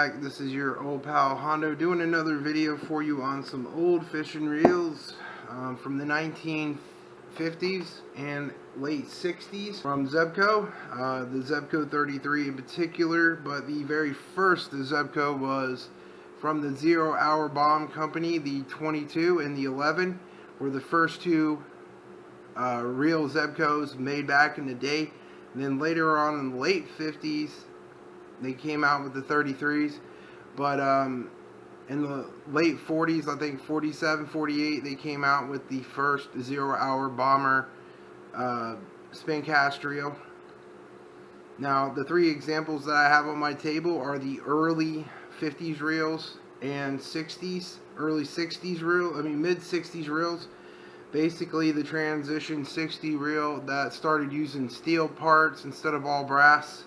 back. This is your old pal Hondo doing another video for you on some old fishing reels from the 1950s and late 60s from Zebco. The Zebco 33 in particular, but the very first Zebco was from the 0 Hour Bomb Company. The 22 and the 11 were the first two real Zebcos made back in the day. And then later on in the late 50s, they came out with the 33s, but in the late 40s, I think 47, 48, they came out with the first 0 Hour Bomber spin cast reel. Now, the three examples that I have on my table are the early 50s reels and 60s, early 60s reel, mid 60s reels. Basically, the transition 60 reel that started using steel parts instead of all brass.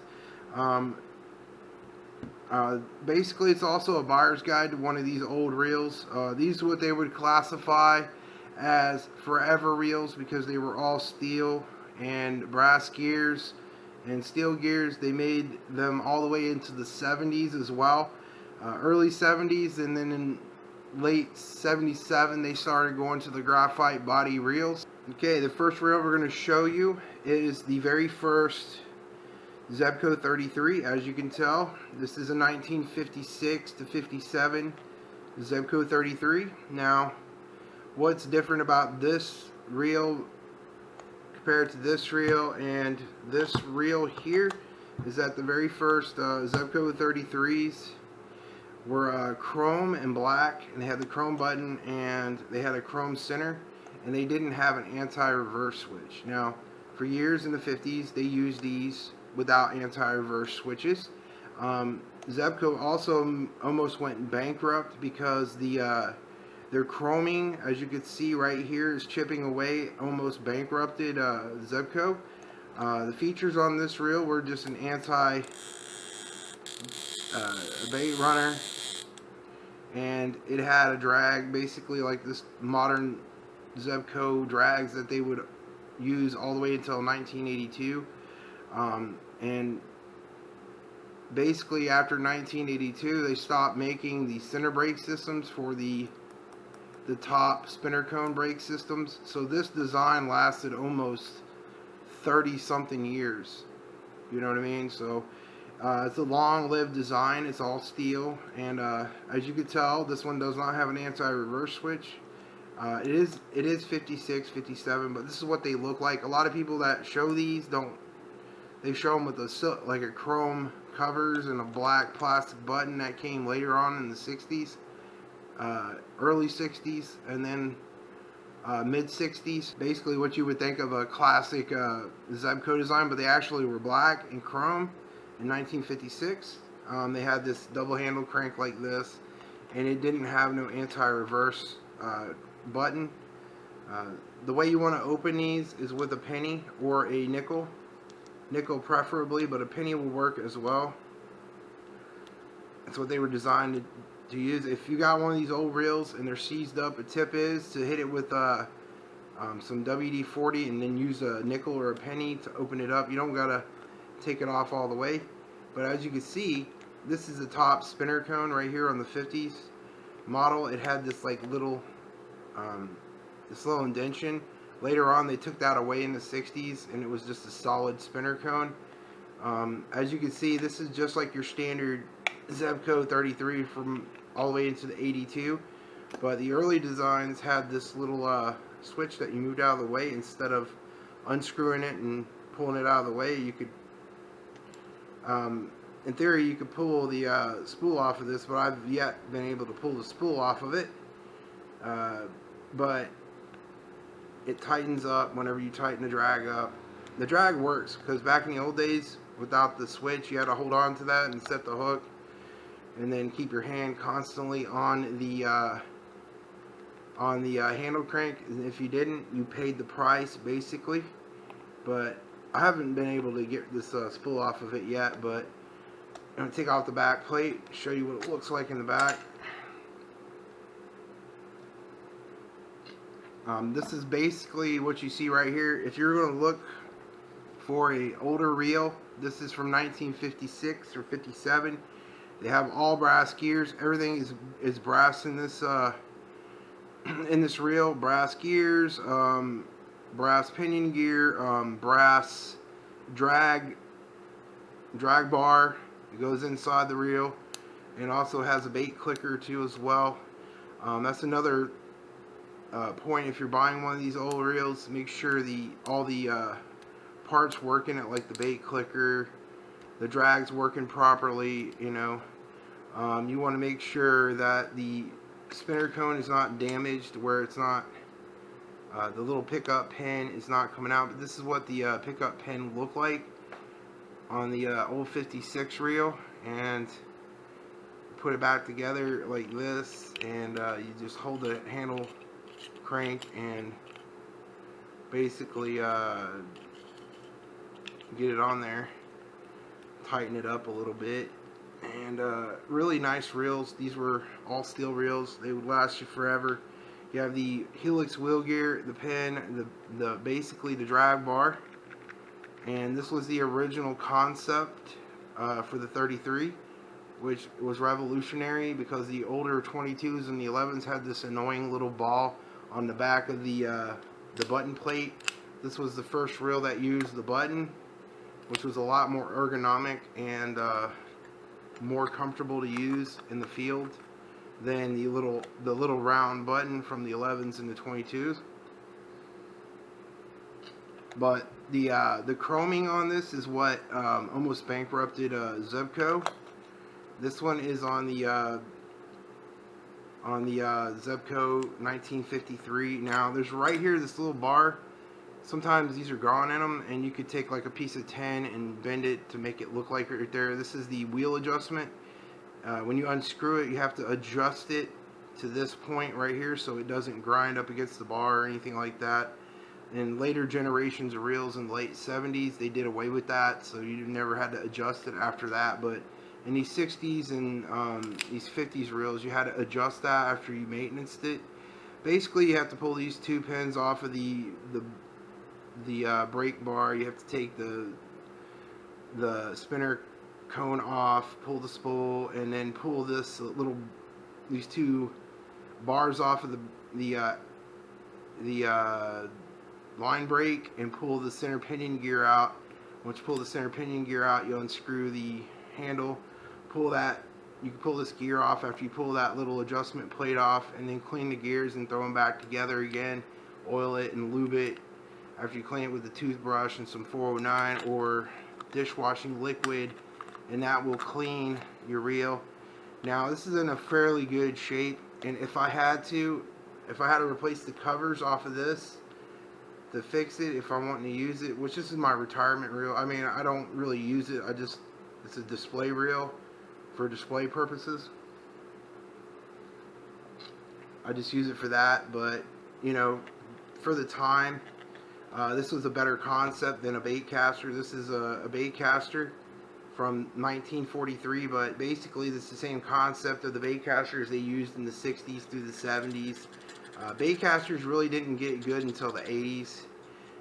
Basically, it's also a buyer's guide to one of these old reels. These are what they would classify as forever reels because they were all steel and brass gears and steel gears. They made them all the way into the 70s as well, early 70s, and then in late 77 they started going to the graphite body reels. Okay, the first reel we're going to show you is the very first Zebco 33. As you can tell, this is a 1956 to 57 Zebco 33. Now, what's different about this reel compared to this reel and this reel here is that the very first Zebco 33s were chrome and black, and they had the chrome button and they had a chrome center, and they didn't have an anti-reverse switch. Now, for years in the 50s, they used these without anti-reverse switches. Zebco also almost went bankrupt because their chroming, as you can see right here, is chipping away, almost bankrupted Zebco. The features on this reel were just an anti-bait runner, and it had a drag, basically like this modern Zebco drags that they would use all the way until 1982. And basically after 1982 they stopped making the center brake systems for the top spinner cone brake systems. So this design lasted almost 30 something years, you know what I mean? So it's a long-lived design. It's all steel, and as you can tell, this one does not have an anti-reverse switch. It is 56, 57, but this is what they look like. A lot of people that show these they show them with like a chrome covers and a black plastic button that came later on in the 60s, early 60s, and then mid 60s. Basically what you would think of a classic Zebco design, but they actually were black and chrome in 1956. They had this double handle crank like this, and it didn't have no anti-reverse button. The way you want to open these is with a penny or a nickel preferably, but a penny will work as well. That's what they were designed to use. If you got one of these old reels and they're seized up, a tip is to hit it with some WD-40 and then use a nickel or a penny to open it up. You don't gotta take it off all the way, but as you can see, this is the top spinner cone right here on the 50s model. It had this like little indentation. Later on they took that away in the 60s, and it was just a solid spinner cone. As you can see, this is just like your standard Zebco 33 from all the way into the 82, but the early designs had this little switch that you moved out of the way. Instead of unscrewing it and pulling it out of the way, you could in theory you could pull the spool off of this, but I've yet been able to pull the spool off of it. But it tightens up whenever you tighten the drag up. The drag works because back in the old days, without the switch, you had to hold on to that and set the hook, and then keep your hand constantly on the handle crank. And if you didn't, you paid the price basically. But I haven't been able to get this spool off of it yet. But I'm gonna take off the back plate, show you what it looks like in the back. This is basically what you see right here. If you're going to look for a older reel, this is from 1956 or 57. They have all brass gears. Everything is brass in this in this reel. Brass gears, brass pinion gear, brass drag bar. It goes inside the reel, and also has a bait clicker too as well. That's another point. If you're buying one of these old reels, make sure all the parts working at, like the bait clicker, the drag's working properly. You know, you want to make sure that the spinner cone is not damaged, where it's not the little pickup pin is not coming out. But this is what the pickup pin looked like on the old 56 reel, and put it back together like this, and you just hold the handle crank and basically get it on there, tighten it up a little bit, and really nice reels. These were all steel reels. They would last you forever. You have the helix wheel gear, the pin, the basically the drag bar, and this was the original concept for the 33, which was revolutionary because the older 22s and the 11s had this annoying little ball on the back of the button plate. This was the first reel that used the button, which was a lot more ergonomic and more comfortable to use in the field than the little round button from the 11s and the 22s. But the chroming on this is what almost bankrupted Zebco. This one is on the Zebco 1953. Now there's right here this little bar. Sometimes these are gone in them, and you could take like a piece of tin and bend it to make it look like right there. This is the wheel adjustment. When you unscrew it, you have to adjust it to this point right here so it doesn't grind up against the bar or anything like that. In later generations of reels in the late 70s, they did away with that, so you never had to adjust it after that. But in these 60s and these 50s reels, you had to adjust that after you maintenanced it. Basically, you have to pull these two pins off of the brake bar. You have to take the spinner cone off, pull the spool, and then pull these two bars off of the line brake, and pull the center pinion gear out. Once you pull the center pinion gear out, you'll unscrew the handle. You can pull this gear off after you pull that little adjustment plate off, and then clean the gears and throw them back together again. Oil it and lube it after you clean it with a toothbrush and some 409 or dishwashing liquid, and that will clean your reel. Now this is in a fairly good shape, and if I had to replace the covers off of this to fix it, if I want to use it, which this is my retirement reel. I mean, I don't really use it. It's a display reel for display purposes. I just use it for that. But you know, for the time, this was a better concept than a bait caster. This is a bait caster from 1943, but basically this is the same concept of the bait casters they used in the 60s through the 70s. Bait casters really didn't get good until the 80s,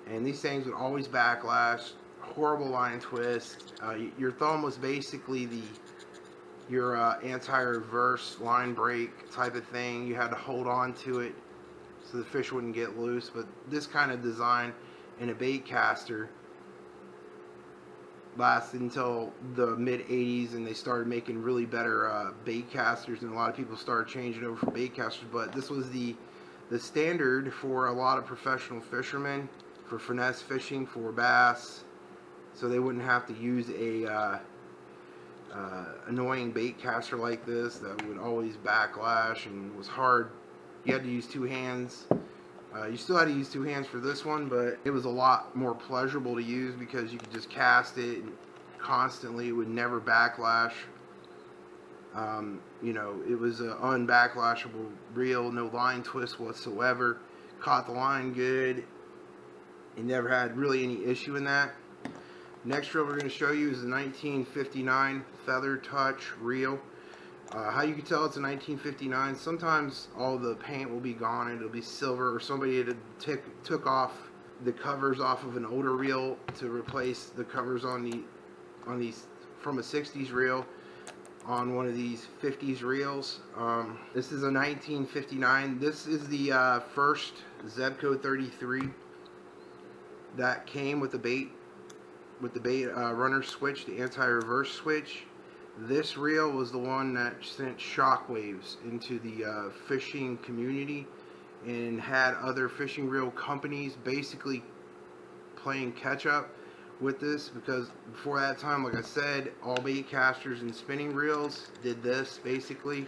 and these things would always backlash, horrible line twist. Your thumb was basically your anti-reverse line brake type of thing. You had to hold on to it so the fish wouldn't get loose. But this kind of design in a bait caster lasted until the mid 80s, and they started making really better bait casters, and a lot of people started changing over for bait casters. But this was the standard for a lot of professional fishermen for finesse fishing for bass, so they wouldn't have to use a annoying bait caster like this that would always backlash and was hard. You had to use two hands. You still had to use two hands for this one, but it was a lot more pleasurable to use because you could just cast it constantly. It would never backlash. You know, it was an unbacklashable reel, no line twist whatsoever. Caught the line good. You never had really any issue in that. Next reel we're going to show you is the 1959 Feather Touch reel. How you can tell it's a 1959, sometimes all the paint will be gone and it'll be silver, or somebody had took off the covers off of an older reel to replace the covers on these from a 60s reel. on one of these 50s reels. This is a 1959. This is the first Zebco 33 that came with the bait runner switch, the anti-reverse switch. This reel was the one that sent shockwaves into the fishing community and had other fishing reel companies basically playing catch up with this, because before that time, like I said, all bait casters and spinning reels did this basically.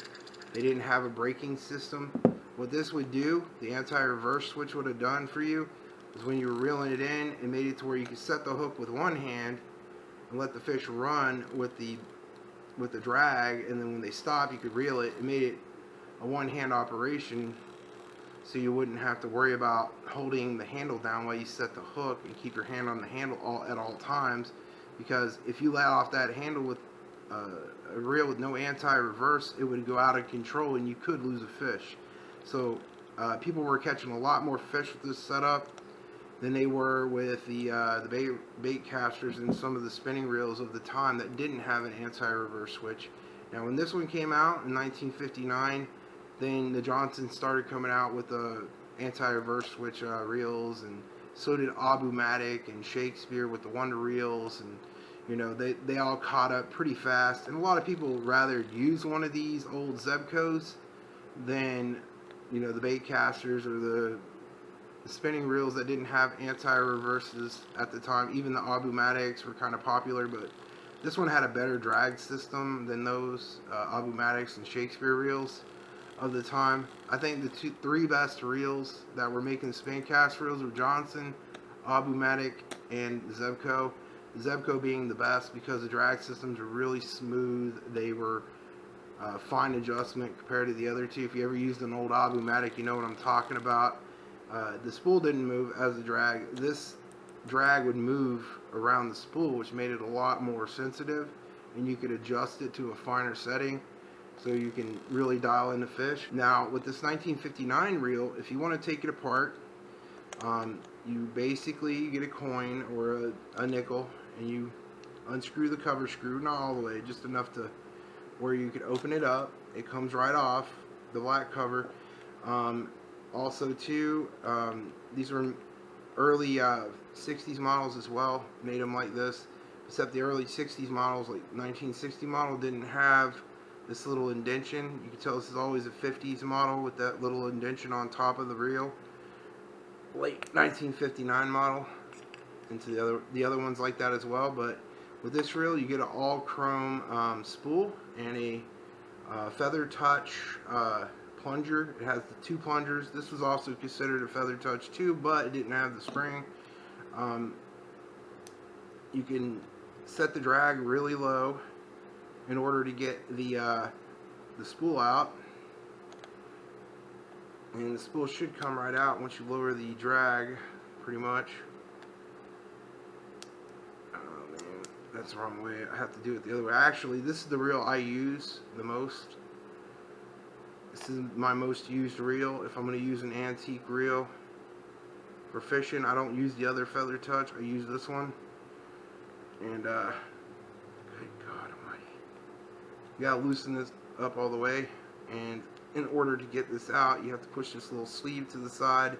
They didn't have a braking system. What this would do, the anti-reverse switch would have done for you, is when you were reeling it in, it made it to where you could set the hook with one hand and let the fish run with the drag, and then when they stop you could reel it. It made it a one-hand operation, so you wouldn't have to worry about holding the handle down while you set the hook and keep your hand on the handle at all times, because if you let off that handle with a reel with no anti-reverse, it would go out of control and you could lose a fish. So people were catching a lot more fish with this setup than they were with the bait casters and some of the spinning reels of the time that didn't have an anti-reverse switch. Now when this one came out in 1959, then the Johnsons started coming out with the anti-reverse switch reels, and so did Abu-Matic and Shakespeare with the Wonder reels, and you know, they all caught up pretty fast. And a lot of people would rather use one of these old Zebcos than, you know, the bait casters or the spinning reels that didn't have anti-reverses at the time. Even the Abu-Matics were kind of popular, but this one had a better drag system than those Abu-Matics and Shakespeare reels of the time. I think the three best reels that were making spin cast reels were Johnson, Abu-Matic, and Zebco. Zebco being the best because the drag systems were really smooth. They were fine adjustment compared to the other two. If you ever used an old Abu-Matic, you know what I'm talking about. The spool didn't move as a drag. This drag would move around the spool, which made it a lot more sensitive, and you could adjust it to a finer setting so you can really dial in the fish. Now with this 1959 reel, if you want to take it apart, you basically get a coin or a nickel and you unscrew the cover screw, not all the way, just enough to where you could open it up. It comes right off the black cover. Also too, these were early 60s models as well, made them like this, except the early 60s models, like 1960 model, didn't have this little indention. You can tell this is always a 50s model with that little indention on top of the reel. Late 1959 model, into the other ones like that as well. But with this reel, you get an all chrome spool and a feather touch plunger. It has the two plungers. This was also considered a feather touch too, but it didn't have the spring. You can set the drag really low in order to get the spool out, and the spool should come right out once you lower the drag, pretty much. Oh man, that's the wrong way. I have to do it the other way. Actually, this is the reel I use the most. This is my most used reel. If I'm going to use an antique reel for fishing, I don't use the other feather touch. I use this one. And good God almighty, you gotta loosen this up all the way, and in order to get this out, you have to push this little sleeve to the side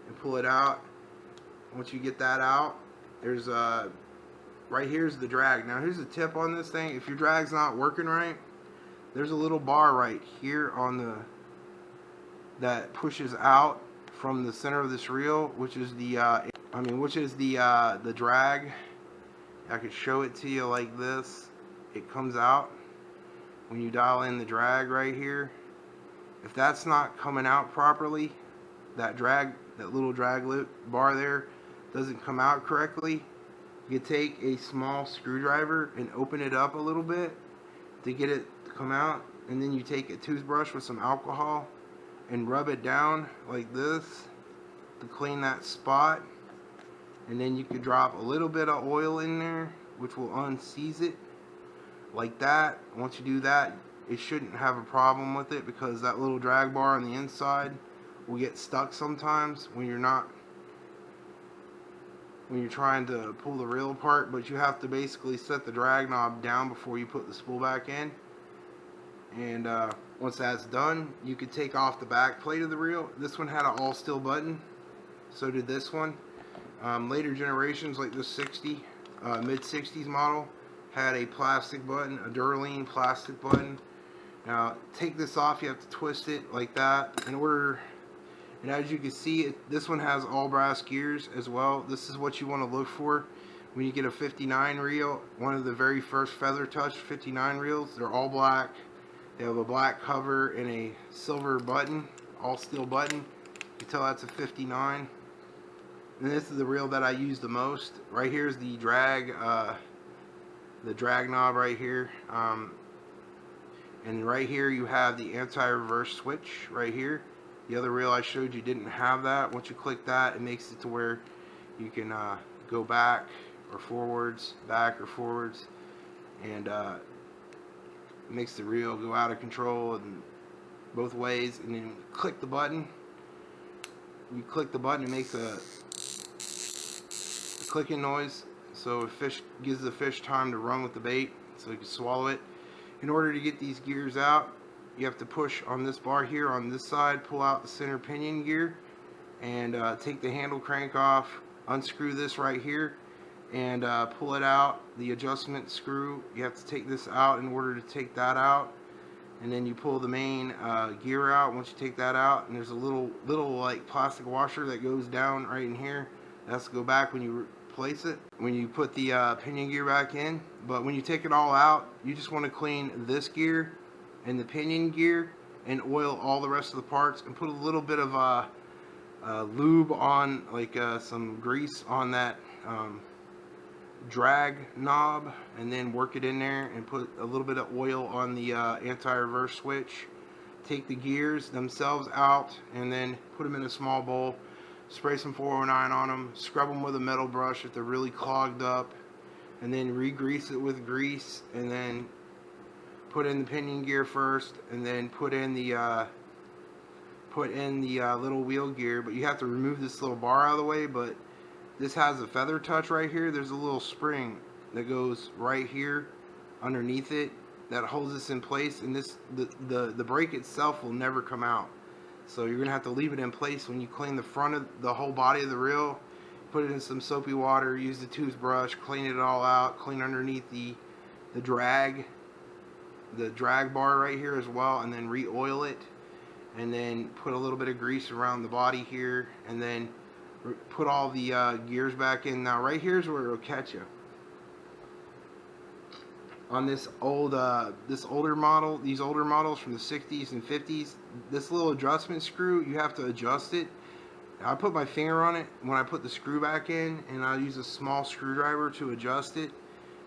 and pull it out. Once you get that out, there's right here's the drag. Now here's the tip on this thing. If your drag's not working right, there's a little bar right here on the that pushes out from the center of this reel, which is the the drag. I could show it to you like this. It comes out when you dial in the drag right here. If that's not coming out properly, that little drag bar there doesn't come out correctly, you take a small screwdriver and open it up a little bit to get it to come out, and then you take a toothbrush with some alcohol and rub it down like this to clean that spot. And then you could drop a little bit of oil in there, which will unseize it like that. Once you do that, it shouldn't have a problem with it, because that little drag bar on the inside will get stuck sometimes when you're trying to pull the reel apart. But you have to basically set the drag knob down before you put the spool back in, And once that's done, you could take off the back plate of the reel. This one had an all steel button, so did this one. Later generations like the mid 60s model had a plastic button, a Duralene plastic button. Now take this off, you have to twist it like that in order. And as you can see, this one has all brass gears as well. This is what you want to look for when you get a 59 reel. One of the very first Feather Touch 59 reels, they're all black. They have a black cover and a silver button, all steel button. You can tell that's a 59. And this is the reel that I use the most. Right here is the drag knob right here. And right here you have the anti-reverse switch right here. The other reel I showed you didn't have that. Once you click that, it makes it to where you can go back or forwards, and it makes the reel go out of control and both ways. And then click the button. You click the button, it makes a clicking noise, so a fish gives the fish time to run with the bait, so you can swallow it. In order to get these gears out, you have to push on this bar here on this side, pull out the center pinion gear, and take the handle crank off, unscrew this right here, and pull it out. The adjustment screw, you have to take this out in order to take that out, and then you pull the main gear out. Once you take that out, and there's a little like plastic washer that goes down right in here. That's to go back when you replace it, when you put the pinion gear back in. But when you take it all out, you just want to clean this gear and the pinion gear and oil all the rest of the parts, and put a little bit of lube on, like some grease on that drag knob, and then work it in there, and put a little bit of oil on the anti-reverse switch. Take the gears themselves out and then put them in a small bowl, spray some 409 on them, scrub them with a metal brush if they're really clogged up, and then re-grease it with grease, and then put in the pinion gear first, and then put in the little wheel gear. But you have to remove this little bar out of the way. But this has a Feather Touch right here. There's a little spring that goes right here underneath it that holds this in place, and the brake itself will never come out. So you're gonna have to leave it in place when you clean the front of the whole body of the reel. Put it in some soapy water, use the toothbrush, clean it all out, clean underneath the drag bar right here as well, and then re-oil it, and then put a little bit of grease around the body here, and then put all the gears back in. Now right here's where it'll catch you. On this older model, these older models from the 60s and 50s, this little adjustment screw, you have to adjust it. I put my finger on it when I put the screw back in, and I'll use a small screwdriver to adjust it.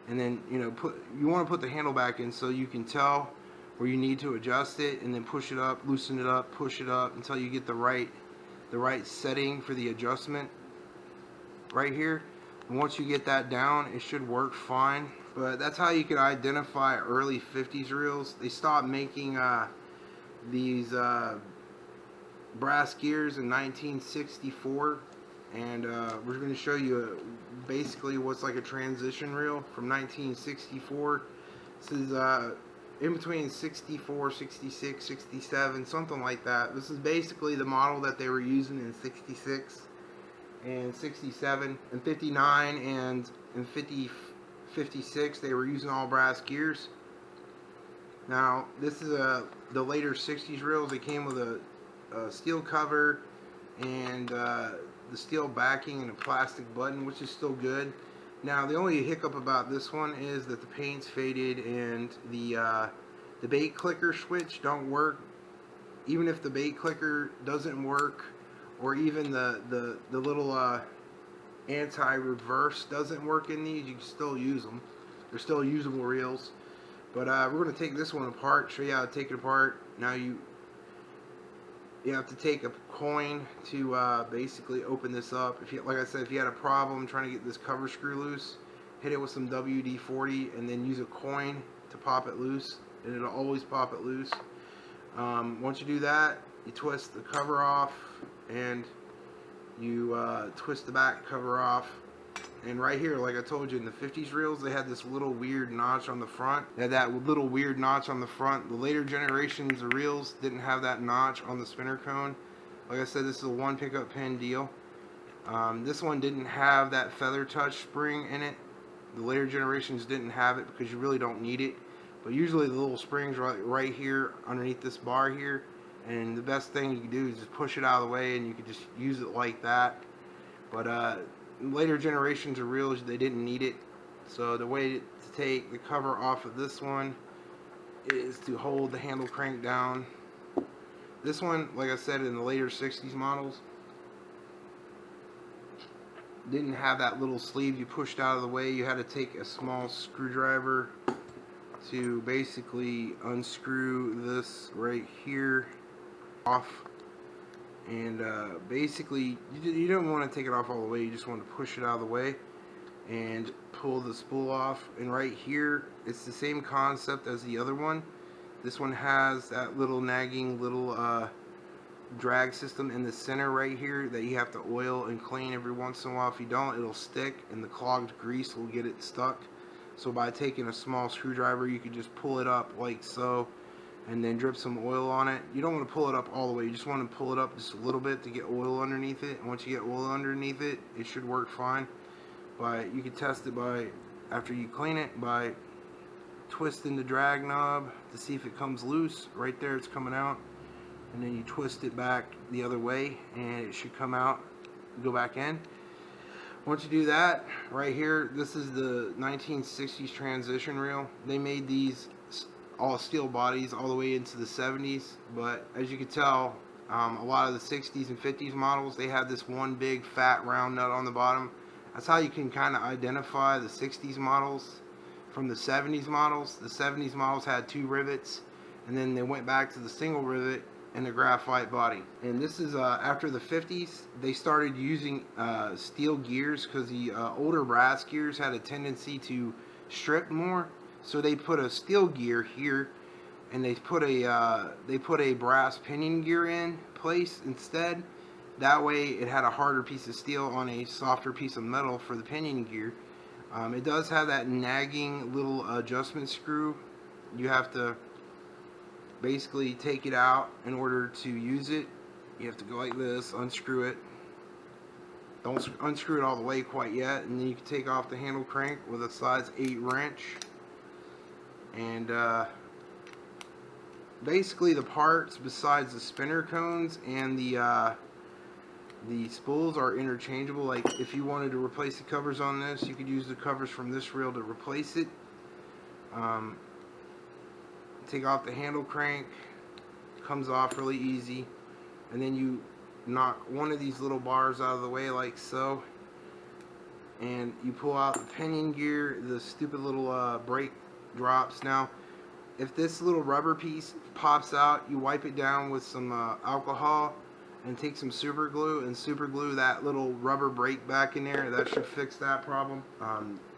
And then you want to put the handle back in so you can tell where you need to adjust it, and then push it up, loosen it up, push it up until you get the right setting for the adjustment right here. And once you get that down, it should work fine. But that's how you can identify early 50s reels. They stopped making these brass gears in 1964, and we're going to show you basically what's like a transition reel from 1964. This is in between 64, 66, 67, something like that. This is basically the model that they were using in 66 and 67 and 59 and in 56. They were using all brass gears. Now this is the later 60s reels. They came with a steel cover and the steel backing and a plastic button, which is still good. Now the only hiccup about this one is that the paint's faded and the bait clicker switch don't work. Even if the bait clicker doesn't work, or even the little anti-reverse doesn't work in these, you can still use them. They're still usable reels. But we're going to take this one apart, show you how to take it apart. Now you have to take a coin to basically open this up. If you, like I said, if you had a problem trying to get this cover screw loose, hit it with some WD-40 and then use a coin to pop it loose, and it'll always pop it loose. Once you do that, you twist the cover off, and you twist the back cover off, And right here, like I told you, in the 50s reels, they had this little weird notch on the front. They had that little weird notch on the front. The later generations of reels didn't have that notch on the spinner cone. Like I said, this is a one pickup pin deal. This one didn't have that feather touch spring in it. The later generations didn't have it because you really don't need it. But usually the little springs right here underneath this bar here. And the best thing you can do is just push it out of the way, and you can just use it like that. But later generations of reels, they didn't need it. So the way to take the cover off of this one is to hold the handle crank down. This one, like I said, in the later 60s models, didn't have that little sleeve you pushed out of the way. You had to take a small screwdriver to basically unscrew this right here off. And basically, you don't want to take it off all the way. You just want to push it out of the way and pull the spool off. And right here, it's the same concept as the other one. This one has that little nagging little drag system in the center right here that you have to oil and clean every once in a while. If you don't, it'll stick, and the clogged grease will get it stuck. So by taking a small screwdriver, you can just pull it up like so, and then drip some oil on it. You don't want to pull it up all the way. You just want to pull it up just a little bit to get oil underneath it. And once you get oil underneath it, it should work fine. But you can test it by, after you clean it, by twisting the drag knob to see if it comes loose. Right there, it's coming out. And then you twist it back the other way, and it should come out, go back in. Once you do that, right here, this is the 1960s transition reel. They made these all steel bodies all the way into the 70s, but as you can tell, a lot of the 60s and 50s models, they had this one big fat round nut on the bottom. That's how you can kind of identify the 60s models from the 70s models. The 70s models had 2 rivets, and then they went back to the single rivet and the graphite body. And this is after the 50s, they started using steel gears because the older brass gears had a tendency to strip more. So they put a steel gear here, and they put a brass pinion gear in place instead. That way, it had a harder piece of steel on a softer piece of metal for the pinion gear. It does have that nagging little adjustment screw. You have to basically take it out in order to use it. You have to go like this, unscrew it. Don't unscrew it all the way quite yet, and then you can take off the handle crank with a size 8 wrench. And basically the parts besides the spinner cones and the spools are interchangeable. Like if you wanted to replace the covers on this, you could use the covers from this reel to replace it. Take off the handle crank, comes off really easy, and then you knock one of these little bars out of the way like so, and you pull out the pinion gear. The stupid little brake drops. Now if this little rubber piece pops out, you wipe it down with some alcohol and take some super glue and super glue that little rubber brake back in there. That should fix that problem.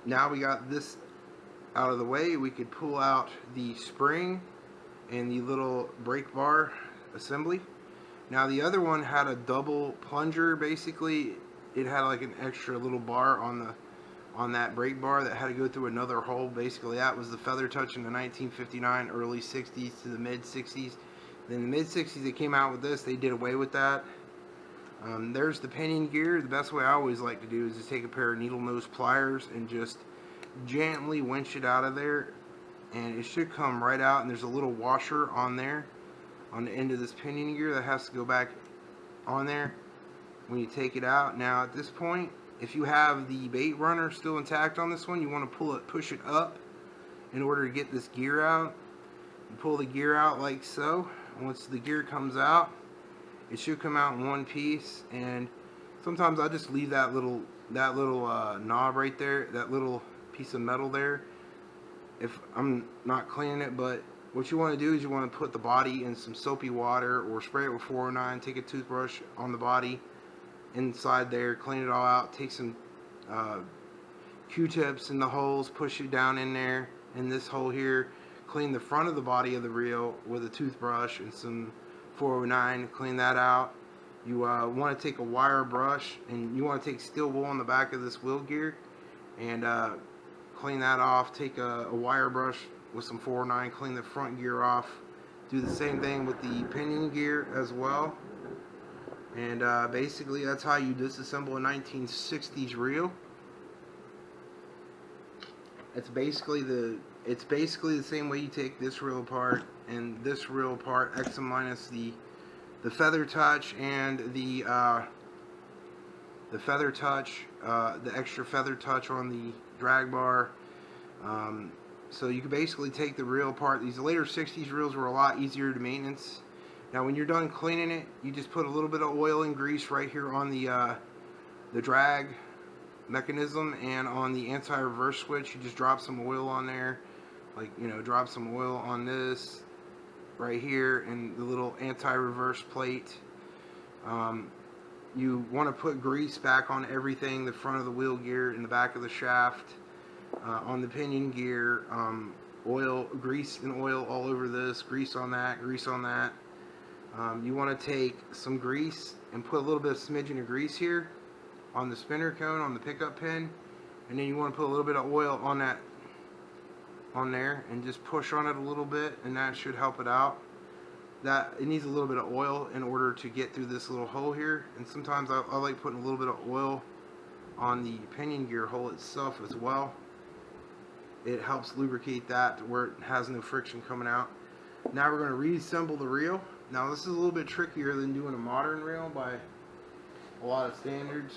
Now we got this out of the way, we could pull out the spring and the little brake bar assembly. Now the other one had a double plunger. Basically it had like an extra little bar on that brake bar that had to go through another hole. Basically that was the feather touch in the 1959 early 60s to the mid 60s. Then in the mid 60s they came out with this. They did away with that. There's the pinion gear. The best way I always like to do is just take a pair of needle nose pliers and just gently winch it out of there, and it should come right out. And there's a little washer on there on the end of this pinion gear that has to go back on there when you take it out. Now at this point, if you have the bait runner still intact on this one, you want to push it up in order to get this gear out. You pull the gear out like so. Once the gear comes out, it should come out in one piece. And sometimes I just leave that little knob right there, that little piece of metal there, if I'm not cleaning it. But what you want to do is you want to put the body in some soapy water or spray it with 409, take a toothbrush on the body inside there, clean it all out, take some Q-tips in the holes, push it down in there, in this hole here, clean the front of the body of the reel with a toothbrush and some 409, clean that out. You want to take a wire brush, and you want to take steel wool on the back of this wheel gear, and clean that off. Take a wire brush with some 409, clean the front gear off. Do the same thing with the pinion gear as well. And basically that's how you disassemble a 1960s reel. It's basically the same way you take this reel apart and this reel apart, X minus the feather touch and the feather touch, the extra feather touch on the drag bar. So you can basically take the reel apart. These later 60s reels were a lot easier to maintenance. Now when you're done cleaning it, you just put a little bit of oil and grease right here on the drag mechanism, and on the anti-reverse switch you just drop some oil on there, like, you know, drop some oil on this right here and the little anti-reverse plate. You want to put grease back on everything, the front of the wheel gear and the back of the shaft, on the pinion gear, oil, grease and oil all over this, grease on that, grease on that. You want to take some grease and put a little bit of smidgen of grease here on the spinner cone, on the pickup pin, and then you want to put a little bit of oil on that, on there, and just push on it a little bit, and that should help it out. That it needs a little bit of oil in order to get through this little hole here, and sometimes I like putting a little bit of oil on the pinion gear hole itself as well. It helps lubricate that to where it has no friction coming out. Now we're going to reassemble the reel. Now this is a little bit trickier than doing a modern reel by a lot of standards.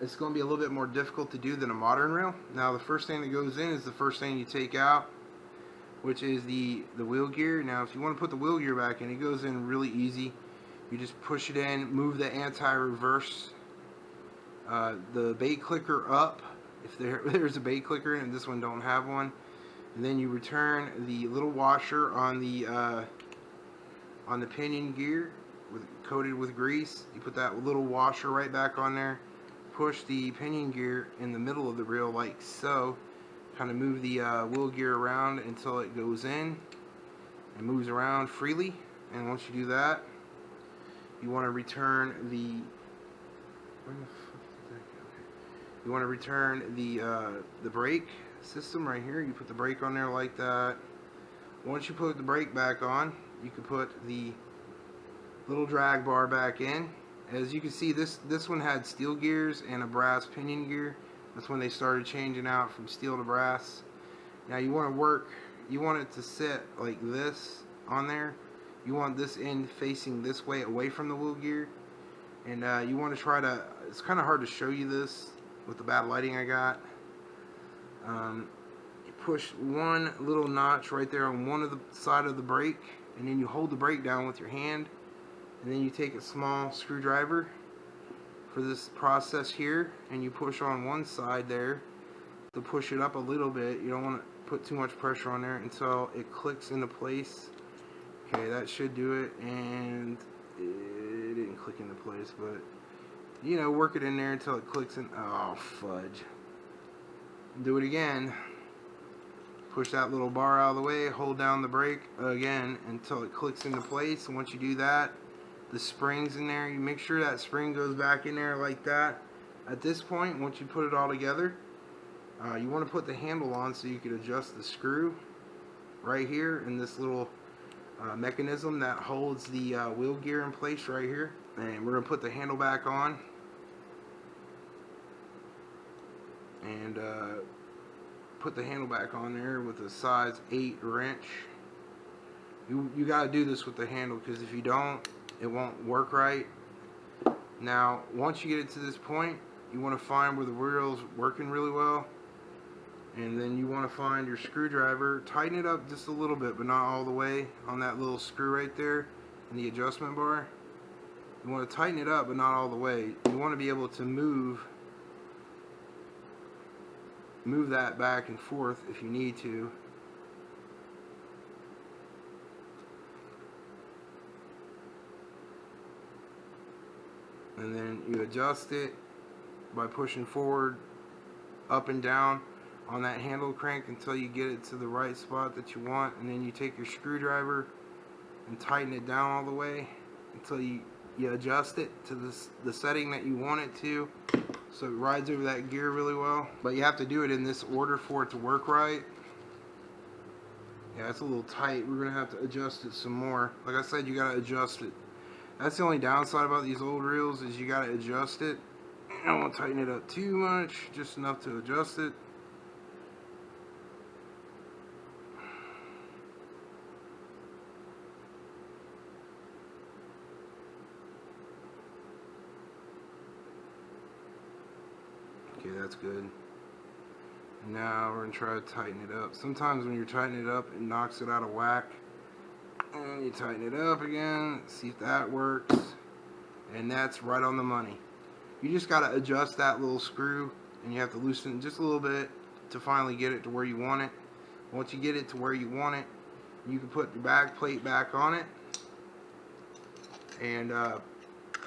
It's going to be a little bit more difficult to do than a modern reel. Now the first thing that goes in is the first thing you take out, which is the wheel gear. Now if you want to put the wheel gear back in, it goes in really easy. You just push it in, move the anti-reverse, the bait clicker up, if there's a bait clicker, and this one don't have one, and then you return the little washer on the pinion gear coated with grease. You put that little washer right back on there, push the pinion gear in the middle of the reel like so, kind of move the wheel gear around until it goes in and moves around freely. And once you do that, you want to return the brake system right here. You put the brake on there like that. Once you put the brake back on, you can put the little drag bar back in. As you can see, this one had steel gears and a brass pinion gear. That's when they started changing out from steel to brass. Now you want it to sit like this on there. You want this end facing this way, away from the wheel gear. And you want to try to, it's kind of hard to show you this with the bad lighting I got. You push one little notch right there on one of the side of the brake, and then you hold the brake down with your hand, and then you take a small screwdriver for this process here, and you push on one side there to push it up a little bit. You don't want to put too much pressure on there until it clicks into place. Okay, that should do it, and it didn't click into place, but you know, work it in there until it clicks in. Oh, fudge. Do it again. Push that little bar out of the way, hold down the brake again until it clicks into place. And once you do that, the spring's in there. You make sure that spring goes back in there like that. At this point, once you put it all together, you want to put the handle on so you can adjust the screw right here in this little mechanism that holds the wheel gear in place right here. And we're going to put the handle back on and put the handle back on there with a size 8 wrench. You got to do this with the handle, because if you don't, it won't work right. Now once you get it to this point, you want to find where the wheel's working really well, and then you want to find your screwdriver, tighten it up just a little bit but not all the way on that little screw right there in the adjustment bar. You want to tighten it up but not all the way. You want to be able to move that back and forth if you need to. And then you adjust it by pushing forward, up and down on that handle crank until you get it to the right spot that you want. And then you take your screwdriver and tighten it down all the way until you you adjust it to the setting that you want it to, so it rides over that gear really well. But you have to do it in this order for it to work right. Yeah, it's a little tight. We're gonna have to adjust it some more. Like I said, you gotta adjust it. That's the only downside about these old reels, is you gotta adjust it. I don't want to tighten it up too much, just enough to adjust it. Okay, that's good. Now we're going to try to tighten it up. Sometimes when you're tightening it up, it knocks it out of whack. And you tighten it up again, see if that works. And that's right on the money. You just got to adjust that little screw, and you have to loosen it just a little bit to finally get it to where you want it. Once you get it to where you want it, you can put the back plate back on it and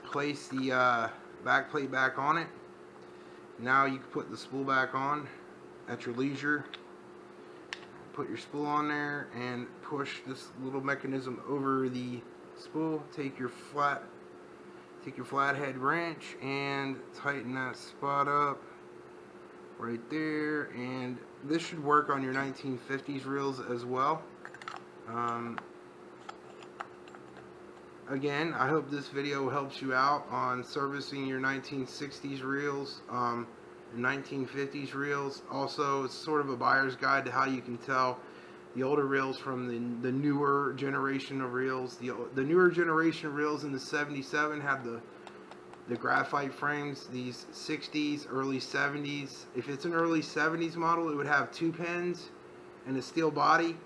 place the back plate back on it. Now you can put the spool back on at your leisure. Put your spool on there and push this little mechanism over the spool. Take your flathead wrench and tighten that spot up right there. And this should work on your 1950s reels as well. Again, I hope this video helps you out on servicing your 1960s reels, 1950s reels. Also, it's sort of a buyer's guide to how you can tell the older reels from the newer generation of reels. The newer generation of reels in the 77 had the graphite frames. These 60s, early 70s. If it's an early 70s model, it would have 2 pins and a steel body.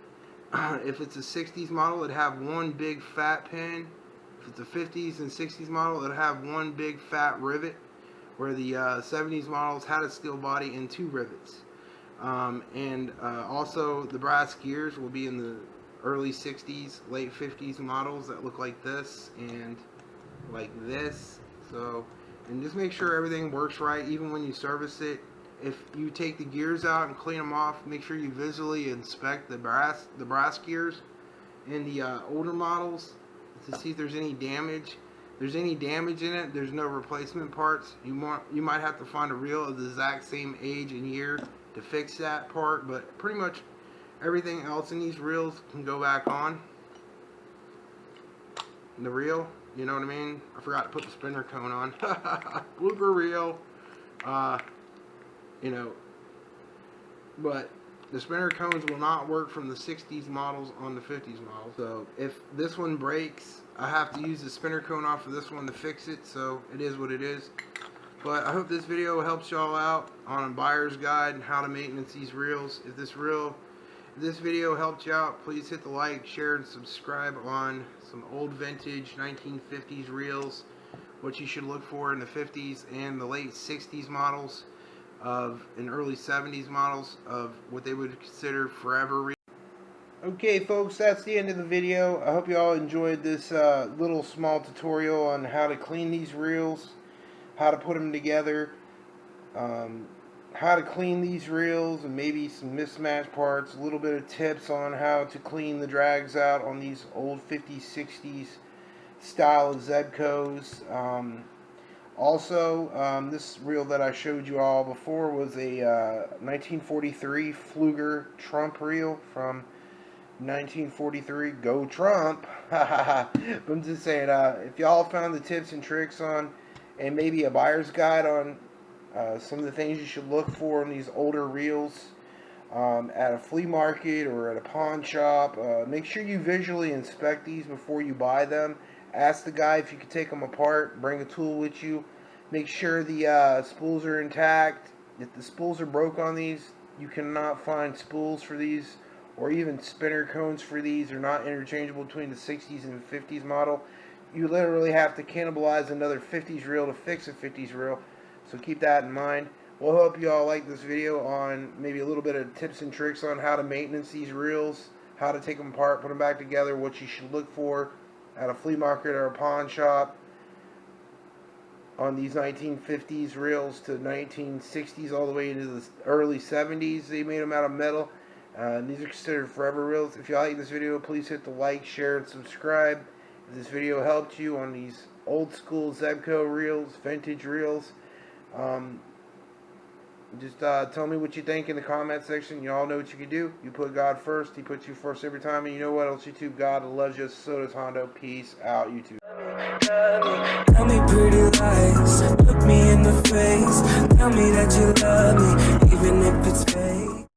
If it's a 60s model, it'd have one big fat pin. If it's a 50s and 60s model, it'd have one big fat rivet, where the 70s models had a steel body and 2 rivets. Also the brass gears will be in the early 60s, late 50s models that look like this and like this. So, and just make sure everything works right even when you service it. If you take the gears out and clean them off, make sure you visually inspect the brass gears in the older models to see if there's any damage. If there's any damage in it, there's no replacement parts. You might have to find a reel of the exact same age and year to fix that part, but pretty much everything else in these reels can go back on the reel. You know what I mean? I forgot to put the spinner cone on. Blooper reel. You know, but the spinner cones will not work from the 60s models on the 50s models. So if this one breaks, I have to use the spinner cone off of this one to fix it. So it is what it is. But I hope this video helps y'all out on a buyer's guide and how to maintenance these reels. If this video helped you out, please hit the like, share, and subscribe on some old vintage 1950s reels, what you should look for in the 50s and the late 60s models and early 70s models of what they would consider forever reels. Okay folks, that's the end of the video. I hope you all enjoyed this little small tutorial on how to clean these reels, how to put them together, how to clean these reels, and maybe some mismatched parts, a little bit of tips on how to clean the drags out on these old 50s, 60s style of zebcos. Also, this reel that I showed you all before was a 1943 Fluger Trump reel from 1943. Go Trump! I'm just saying, if y'all found the tips and tricks on, and maybe a buyer's guide on some of the things you should look for in these older reels at a flea market or at a pawn shop, make sure you visually inspect these before you buy them. Ask the guy if you can take them apart. Bring a tool with you. Make sure the spools are intact. If the spools are broke on these, you cannot find spools for these, or even spinner cones for these. They're not interchangeable between the 60s and 50s model. You literally have to cannibalize another 50s reel to fix a 50s reel. So keep that in mind. We'll hope you all like this video on maybe a little bit of tips and tricks on how to maintenance these reels, how to take them apart, put them back together, what you should look for at a flea market or a pawn shop on these 1950s reels to 1960s all the way into the early 70s. They made them out of metal. These are considered forever reels. If you like this video, please hit the like, share, and subscribe. If this video helped you on these old school Zebco reels, vintage reels, just tell me what you think in the comment section. You all know what you can do. You put God first. He puts you first every time. And you know what else, YouTube? God loves you. So does Hondo. Peace out, YouTube. Tell me pretty lies. Look me in the face. Tell me that you love me, even if it's fake.